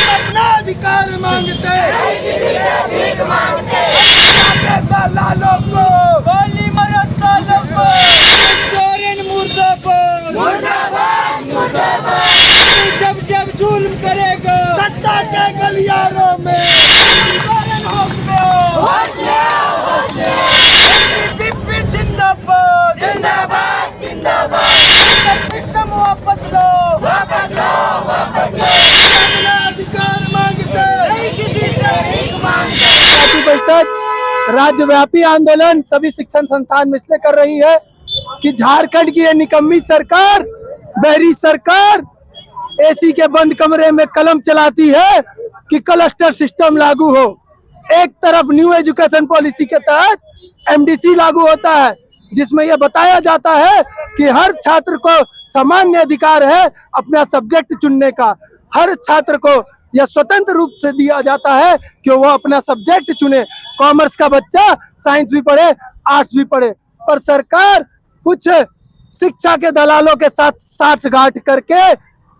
अपना अधिकार मांगते दलालों को गोली मारो सालों को, सोरेन मुर्दाबाद, जब जब जुल्म करेगा सत्ता के गलियारों में सोरेन जिंदाबाद, सिस्टम वापस लो, अपना अधिकार मांगते जाति परिषद राज्यव्यापी आंदोलन सभी शिक्षण संस्थान में इसलिए कर रही है कि झारखंड की ये निकम्मी सरकार, बहरी सरकार एसी के बंद कमरे में कलम चलाती है कि क्लस्टर सिस्टम लागू हो। एक तरफ न्यू एजुकेशन पॉलिसी के तहत एमडीसी लागू होता है, जिसमें यह बताया जाता है कि हर छात्र को सामान्य अधिकार है अपना सब्जेक्ट चुनने का। हर छात्र को यह स्वतंत्र रूप से दिया जाता है कि वो अपना सब्जेक्ट चुने। कॉमर्स का बच्चा साइंस भी पढ़े, आर्ट्स भी पढ़े, पर सरकार कुछ शिक्षा के दलालों के साथ साठगांठ करके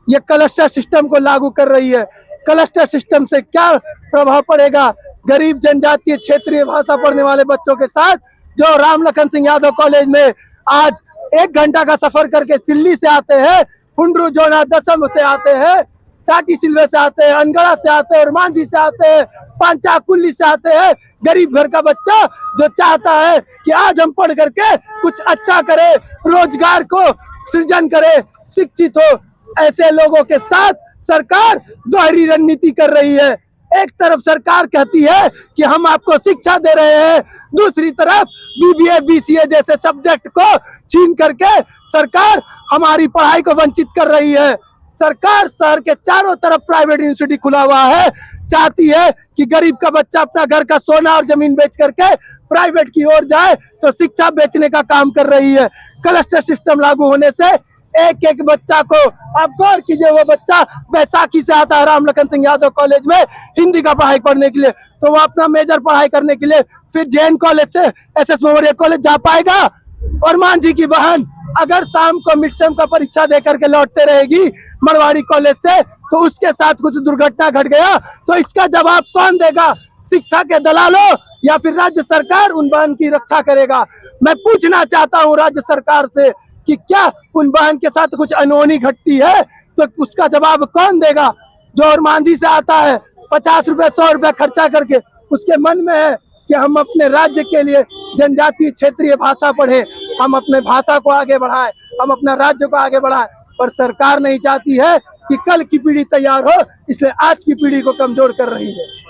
ये क्लस्टर सिस्टम को लागू कर रही है। क्लस्टर सिस्टम से क्या प्रभाव पड़ेगा? गरीब जनजातीय क्षेत्रीय भाषा पढ़ने वाले बच्चों के साथ जो राम लखन सिंह यादव कॉलेज में आज 1 घंटा का सफर करके सिल्ली से आते हैं, हुंड्रू जोना दसम से आते हैं, टाटी सिल्वे से आते हैं, अनगढ़ा से आते हैं, और मांझी से आते हैं, पांचा कुल्ली से आते हैं। गरीब घर का बच्चा जो चाहता है कि आज हम पढ़ करके कुछ अच्छा करे, रोजगार को सृजन करे, शिक्षित हो, ऐसे लोगों के साथ सरकार दोहरी रणनीति कर रही है। एक तरफ सरकार कहती है कि हम आपको शिक्षा दे रहे हैं, दूसरी तरफ बीबीए बीसीए जैसे सब्जेक्ट को छीन करके सरकार हमारी पढ़ाई को वंचित कर रही है। सरकार शहर के चारों तरफ प्राइवेट यूनिवर्सिटी खुला हुआ है, चाहती है कि गरीब का बच्चा अपना घर का सोना और जमीन बेच करके प्राइवेट की ओर जाए, तो शिक्षा बेचने का काम कर रही है। क्लस्टर सिस्टम लागू होने से एक एक बच्चा को, आप गौर कीजिए, वो बच्चा बैसाखी से आता है राम लखन सिंह यादव कॉलेज में हिंदी का पढ़ाई पढ़ने के लिए, तो वो अपना मेजर पढ़ाई करने के लिए फिर जैन कॉलेज से एसएस मेमोरियल कॉलेज जा पाएगा। और मांझी की बहन अगर शाम को मिड सेम का परीक्षा दे करके लौटते रहेगी मरवाड़ी कॉलेज से, तो उसके साथ कुछ दुर्घटना घट गया तो इसका जवाब कौन देगा? शिक्षा के दलालों या फिर राज्य सरकार उन बहन की रक्षा करेगा? मैं पूछना चाहता हूँ राज्य सरकार से कि क्या उन बहन के साथ कुछ अनहोनी घटती है तो उसका जवाब कौन देगा? जो और मांझी से आता है 50 रुपए 100 रुपए खर्चा करके, उसके मन में है कि हम अपने राज्य के लिए जनजातीय क्षेत्रीय भाषा पढ़े, हम अपने भाषा को आगे बढ़ाएं, हम अपना राज्य को आगे बढ़ाएं, पर सरकार नहीं चाहती है कि कल की पीढ़ी तैयार हो, इसलिए आज की पीढ़ी को कमजोर कर रही है।